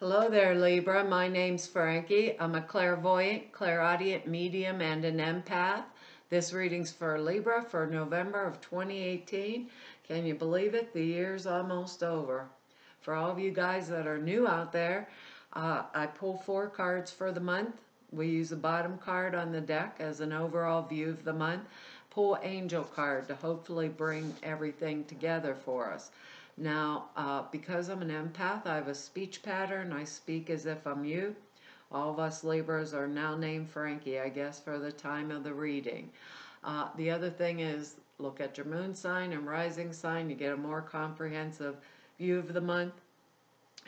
Hello there, Libra. My name's Frankie. I'm a clairvoyant, clairaudient, medium, and an empath. This reading's for Libra for November of 2018. Can you believe it? The year's almost over. For all of you guys that are new out there, I pull 4 cards for the month. We use the bottom card on the deck as an overall view of the month. Pull angel card to hopefully bring everything together for us. Now, because I'm an empath, I have a speech pattern. I speak as if I'm you. All of us Libras are now named Frankie, I guess, for the time of the reading. The other thing is look at your moon sign and rising sign. You get a more comprehensive view of the month.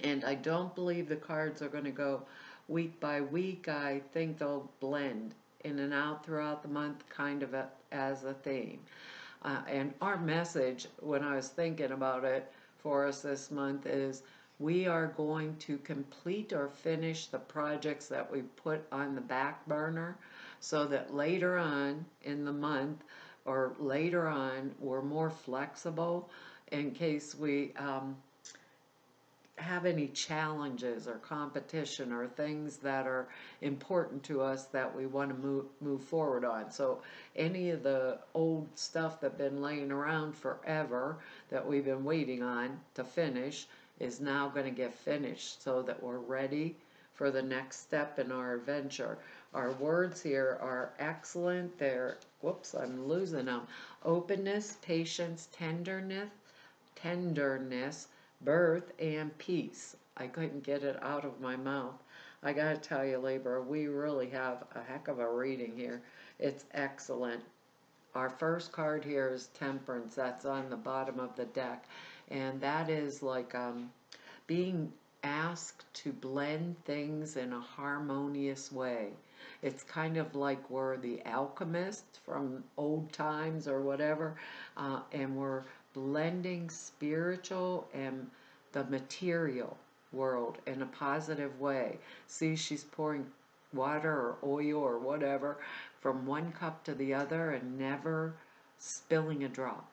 And I don't believe the cards are going to go week by week. I think they'll blend in and out throughout the month, kind of as a theme. And our message, when I was thinking about it for us this month, is we are going to complete or finish the projects that we put on the back burner so that later on in the month or later on we're more flexible in case we have any challenges or competition or things that are important to us that we want to move forward on. So any of the old stuff that's been laying around forever that we've been waiting on to finish is now going to get finished so that we're ready for the next step in our adventure. Our words here are excellent. They're, whoops, I'm losing them. Openness, patience, tenderness, birth, and peace. I couldn't get it out of my mouth. I gotta tell you, Libra, we really have a heck of a reading here. It's excellent. Our first card here is Temperance. That's on the bottom of the deck. And that is like being asked to blend things in a harmonious way. It's kind of like we're the alchemists from old times or whatever, and we're blending spiritual and the material world in a positive way. See, she's pouring water or oil or whatever from one cup to the other and never spilling a drop.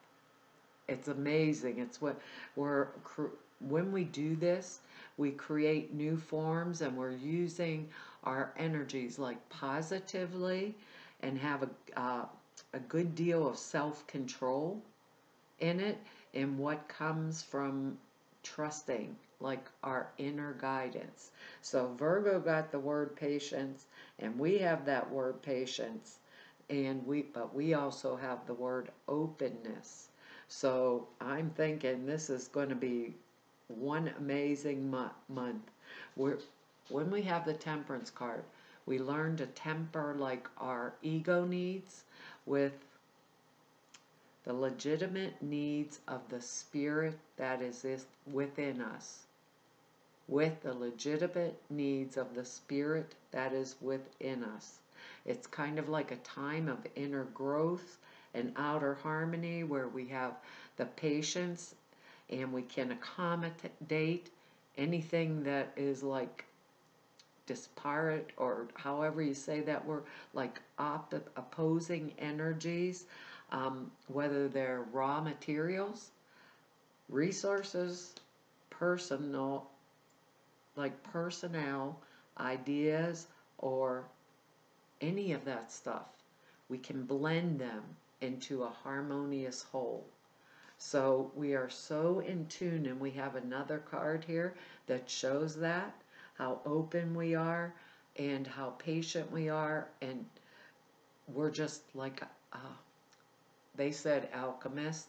It's amazing. It's what when we do this, we create new forms and we're using our energies like positively and have a good deal of self-control in it, and what comes from trusting like our inner guidance. So Virgo got the word patience, and we have that word patience, and but we also have the word openness. So I'm thinking this is going to be one amazing month. When we have the Temperance card, we learn to temper like our ego needs with the legitimate needs of the spirit that is within us. With the legitimate needs of the spirit that is within us. It's kind of like a time of inner growth and outer harmony where we have the patience and we can accommodate anything that is like disparate, or however you say that word, like opposing energies, whether they're raw materials, resources, personal, like personnel, ideas, or any of that stuff. We can blend them into a harmonious whole. So we are so in tune, and we have another card here that shows that, how open we are and how patient we are, and we're just like, they said alchemist.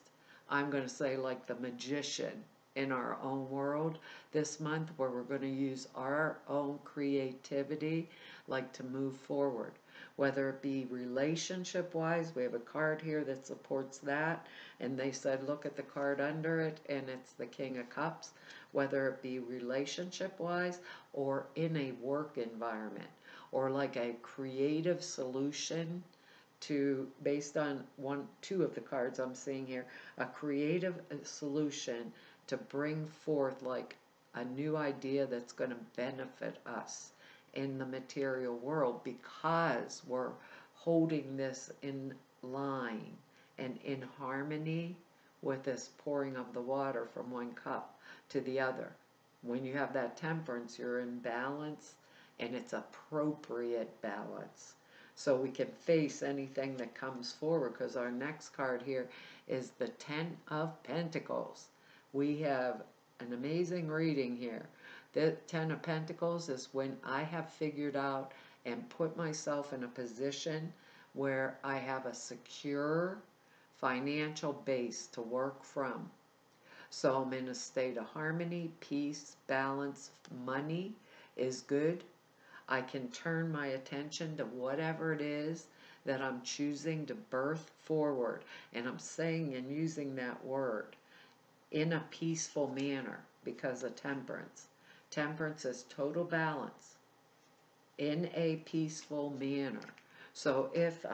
I'm going to say like the magician in our own world this month, where we're going to use our own creativity like to move forward. Whether it be relationship-wise, we have a card here that supports that, and they said look at the card under it, and it's the King of Cups. Whether it be relationship-wise or in a work environment, or like a creative solution to, based on two of the cards I'm seeing here, a creative solution to bring forth like a new idea that's going to benefit us in the material world, because we're holding this in line and in harmony with this pouring of the water from one cup to the other. When you have that temperance, you're in balance, and it's appropriate balance. So we can face anything that comes forward, because our next card here is the Ten of Pentacles. We have an amazing reading here. The Ten of Pentacles is when I have figured out and put myself in a position where I have a secure financial base to work from. So I'm in a state of harmony, peace, balance, money is good. I can turn my attention to whatever it is that I'm choosing to birth forward. And I'm saying and using that word in a peaceful manner because of temperance. Temperance is total balance in a peaceful manner. So if,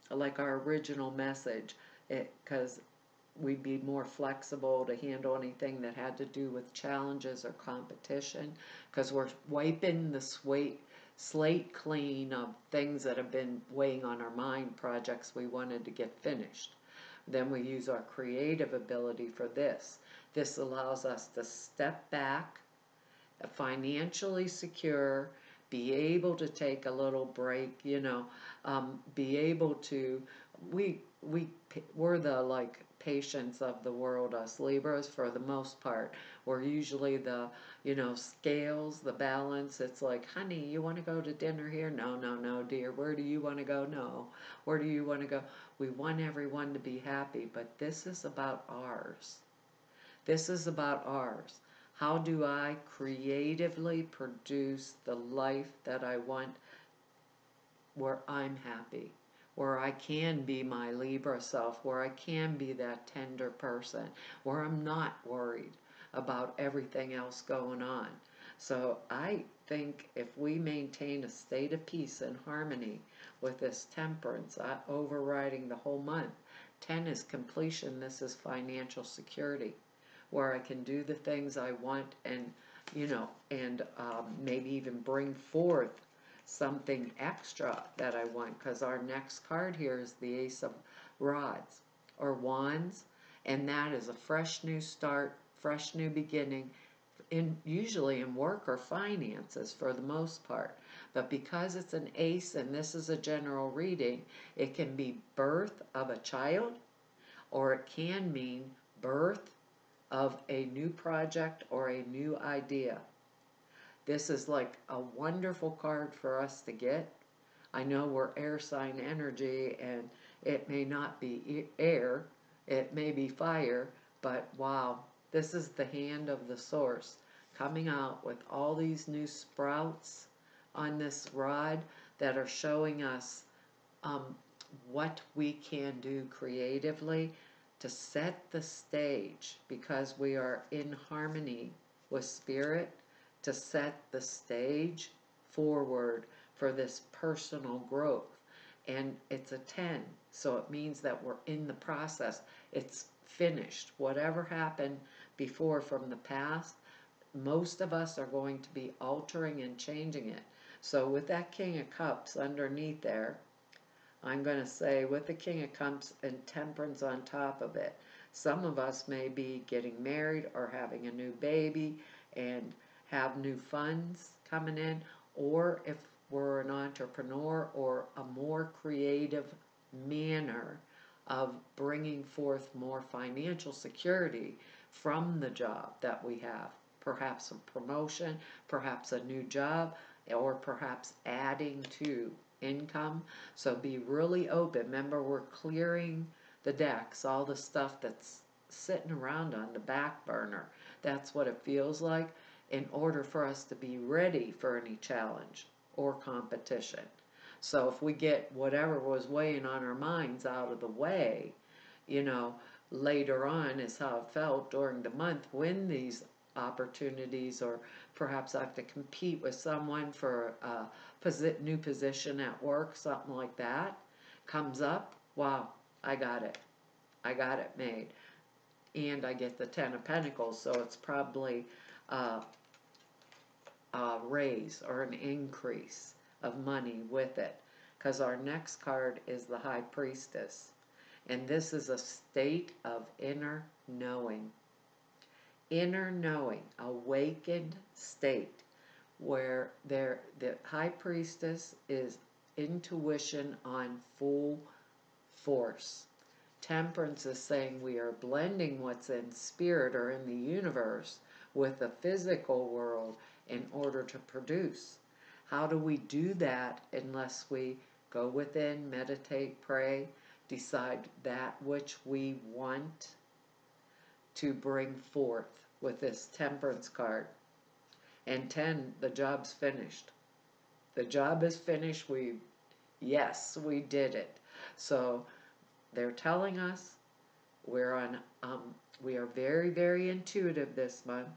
like our original message, because we'd be more flexible to handle anything that had to do with challenges or competition, because we're wiping the slate clean of things that have been weighing on our mind, projects we wanted to get finished. Then we use our creative ability for this. This allows us to step back, financially secure, be able to take a little break, be able to, we're the like patients of the world, us Libras, for the most part. We're usually the, scales, the balance. It's like, honey, you want to go to dinner here? No, no, no, dear. Where do you want to go? No. Where do you want to go? We want everyone to be happy, but this is about ours. This is about ours. How do I creatively produce the life that I want, where I'm happy, where I can be my Libra self, where I can be that tender person, where I'm not worried about everything else going on. So I think if we maintain a state of peace and harmony with this temperance overriding the whole month, 10 is completion, this is financial security, where I can do the things I want and, maybe even bring forth something extra that I want, because our next card here is the Ace of Rods or Wands, and that is a fresh new start, fresh new beginning, usually in work or finances for the most part. But because it's an ace and this is a general reading, it can be birth of a child, or it can mean birth of a new project or a new idea. This is like a wonderful card for us to get. I know we're air sign energy and it may not be air, it may be fire, but wow, this is the hand of the source coming out with all these new sprouts on this rod that are showing us what we can do creatively to set the stage, because we are in harmony with spirit, to set the stage forward for this personal growth. And it's a 10, so it means that we're in the process. It's finished. Whatever happened before from the past, most of us are going to be altering and changing it. So with that King of Cups underneath there, I'm going to say with the King of Cups and Temperance on top of it, some of us may be getting married or having a new baby and have new funds coming in, or if we're an entrepreneur or a more creative manner of bringing forth more financial security from the job that we have, perhaps a promotion, perhaps a new job, or perhaps adding to income. So be really open. Remember, we're clearing the decks, all the stuff that's sitting around on the back burner. That's what it feels like, in order for us to be ready for any challenge or competition. So if we get whatever was weighing on our minds out of the way, later on is how it felt during the month when these opportunities, or perhaps I have to compete with someone for a new position at work, something like that, comes up, wow, I got it. I got it made. And I get the Ten of Pentacles, so it's probably a raise or an increase of money with it. Because our next card is the High Priestess. And this is a state of inner knowing. inner knowing, awakened state where the high priestess is intuition on full force. Temperance is saying we are blending what's in spirit or in the universe with the physical world in order to produce. How do we do that unless we go within, meditate, pray, decide that which we want to bring forth with this temperance card? And 10, the job's finished. The job is finished. Yes, we did it. So they're telling us we're on, we are very, very intuitive this month.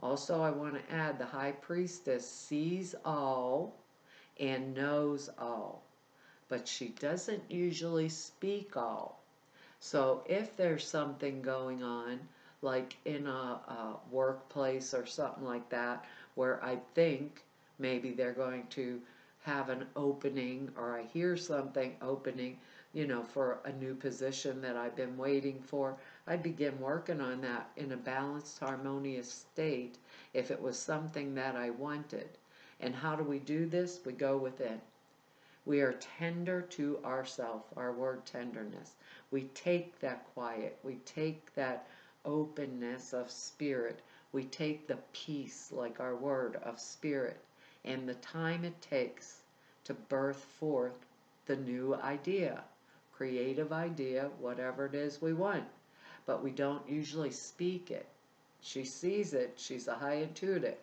Also, I want to add the high priestess sees all and knows all, but she doesn't usually speak all. So if there's something going on, like in a workplace or something like that, where I think maybe they're going to have an opening, or I hear something opening, for a new position that I've been waiting for, I'd begin working on that in a balanced, harmonious state if it was something that I wanted. And how do we do this? We go within. We are tender to ourself, our word tenderness. We take that quiet. We take that openness of spirit. We take the peace, like our word of spirit, and the time it takes to birth forth the new idea, creative idea, whatever it is we want. But we don't usually speak it. She sees it. She's a high intuitive.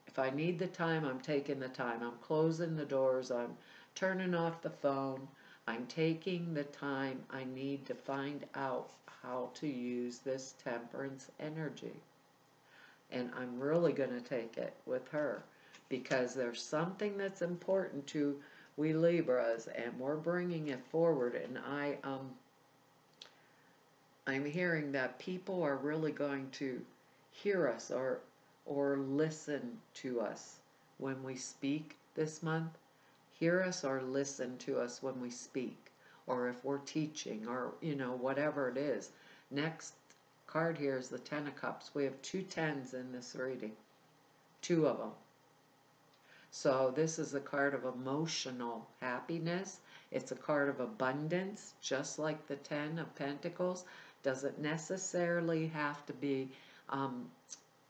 If I need the time, I'm taking the time. I'm closing the doors. I'm turning off the phone. I'm taking the time I need to find out how to use this temperance energy. And I'm really going to take it with her, because there's something that's important to we Libras, and we're bringing it forward. And I'm hearing that people are really going to hear us or listen to us when we speak this month. Hear us or listen to us when we speak, or if we're teaching, or whatever it is. Next card here is the Ten of Cups. We have 2 10s in this reading, 2 of them. So this is a card of emotional happiness. It's a card of abundance, just like the 10 of Pentacles. Doesn't necessarily have to be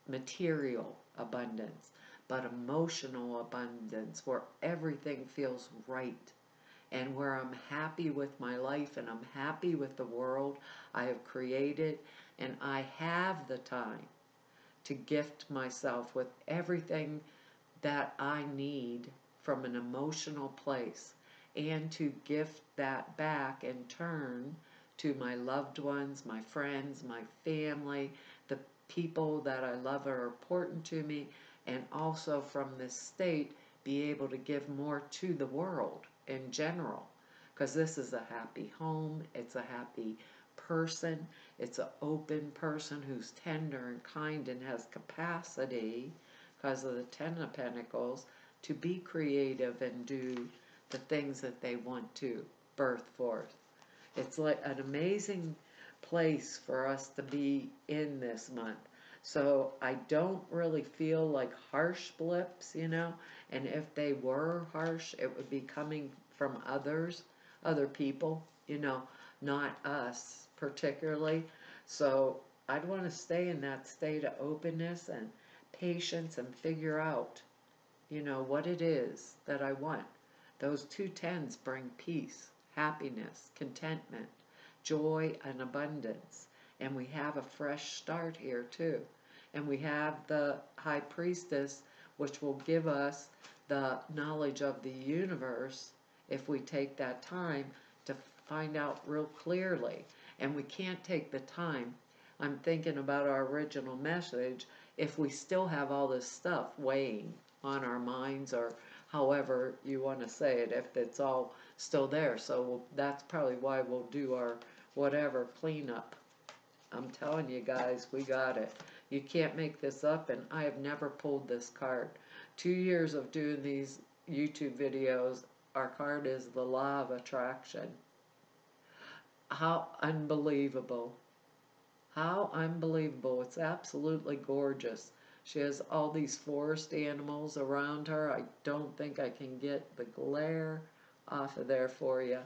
material abundance, but emotional abundance, where everything feels right, and where I'm happy with my life, and I'm happy with the world I have created, and I have the time to gift myself with everything that I need from an emotional place, and to gift that back in turn to my loved ones, my friends, my family, the people that I love are important to me, and also from this state be able to give more to the world in general, because this is a happy home, it's a happy person, it's an open person who's tender and kind and has capacity, because of the 10 of Pentacles, to be creative and do the things that they want to birth forth. It's like an amazing place for us to be in this month. So I don't really feel like harsh blips, and if they were harsh, it would be coming from other people, not us particularly. So I'd want to stay in that state of openness and patience and figure out, what it is that I want. Those 2 10s bring peace, happiness, contentment, joy, and abundance. And we have a fresh start here too. And we have the High Priestess, which will give us the knowledge of the universe if we take that time to find out real clearly. And we can't take the time, I'm thinking about our original message, if we still have all this stuff weighing on our minds, or however you want to say it, if it's all still there. So that's probably why we'll do our whatever cleanup. I'm telling you guys, we got it. You can't make this up, and I have never pulled this card. 2 years of doing these YouTube videos, our card is the Law of Attraction. How unbelievable. How unbelievable. It's absolutely gorgeous. She has all these forest animals around her. I don't think I can get the glare off of there for you,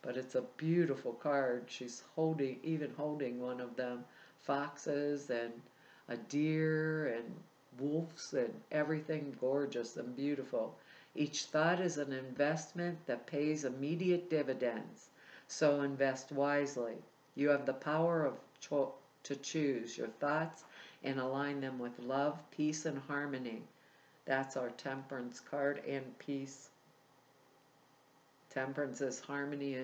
but it's a beautiful card. She's even holding one of them. Foxes and a deer and wolves and everything gorgeous and beautiful. Each thought is an investment that pays immediate dividends. So invest wisely. You have the power to choose your thoughts and align them with love, peace, and harmony. That's our Temperance card, and peace. Temperance is harmony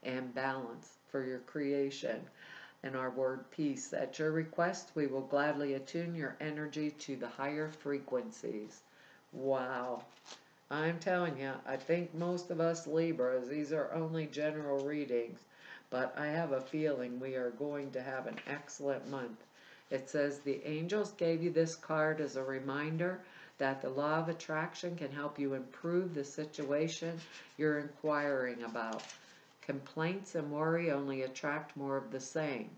and balance for your creation. And our word peace. At your request, we will gladly attune your energy to the higher frequencies. Wow. I'm telling you, I think most of us Libras, these are only general readings, but I have a feeling we are going to have an excellent month. It says the angels gave you this card as a reminder that the law of attraction can help you improve the situation you're inquiring about. Complaints and worry only attract more of the same.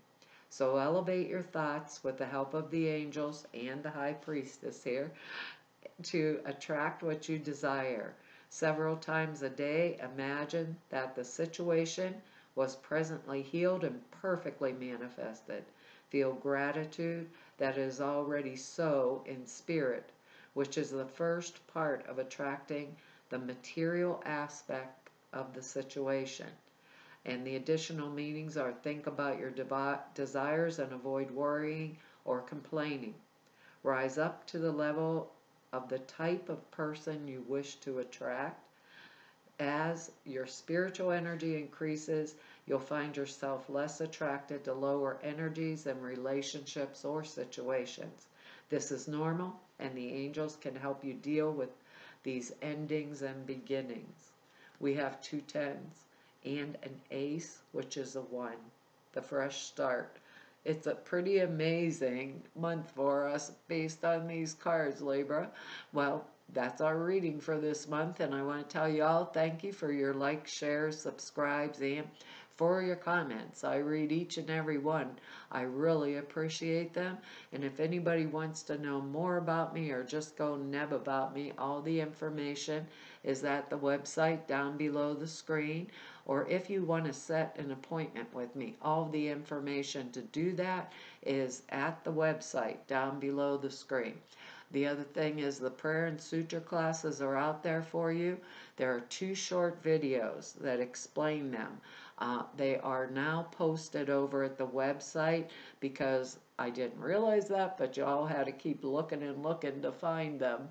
So elevate your thoughts with the help of the angels and the high priestess here to attract what you desire. Several times a day, imagine that the situation was presently healed and perfectly manifested. Feel gratitude that is already so in spirit, which is the first part of attracting the material aspect of the situation. And the additional meanings are think about your desires and avoid worrying or complaining. Rise up to the level of the type of person you wish to attract. As your spiritual energy increases, you'll find yourself less attracted to lower energies in relationships or situations. This is normal, and the angels can help you deal with these endings and beginnings. We have 2 tens and an ace, which is a 1, the fresh start. It's a pretty amazing month for us based on these cards, Libra. Well, that's our reading for this month, and I want to tell you all thank you for your likes, shares, subscribes, and for your comments. I read each and every one. I really appreciate them, and if anybody wants to know more about me or just go neb about me, all the information is at the website down below the screen. Or if you want to set an appointment with me, all the information to do that is at the website down below the screen. The other thing is the prayer and suture classes are out there for you. There are 2 short videos that explain them. They are now posted over at the website because I didn't realize that, but y'all had to keep looking and looking to find them.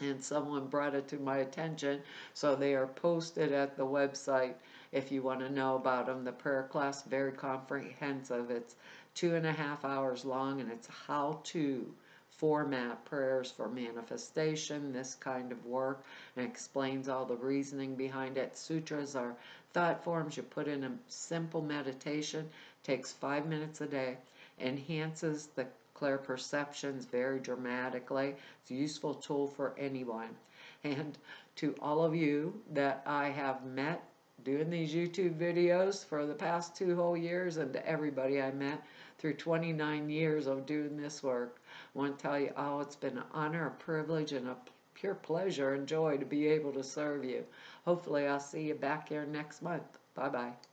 And someone brought it to my attention, so they are posted at the website if you want to know about them. The prayer class, very comprehensive. It's 2.5 hours long, and it's how to format prayers for manifestation, this kind of work, and explains all the reasoning behind it. Sutras are thought forms you put in a simple meditation, takes 5 minutes a day, enhances the clear perceptions very dramatically. It's a useful tool for anyone. And to all of you that I have met doing these YouTube videos for the past 2 whole years, and to everybody I met through 29 years of doing this work, I want to tell you, oh, it's been an honor, a privilege, and a pure pleasure and joy to be able to serve you. Hopefully I'll see you back here next month. Bye-bye.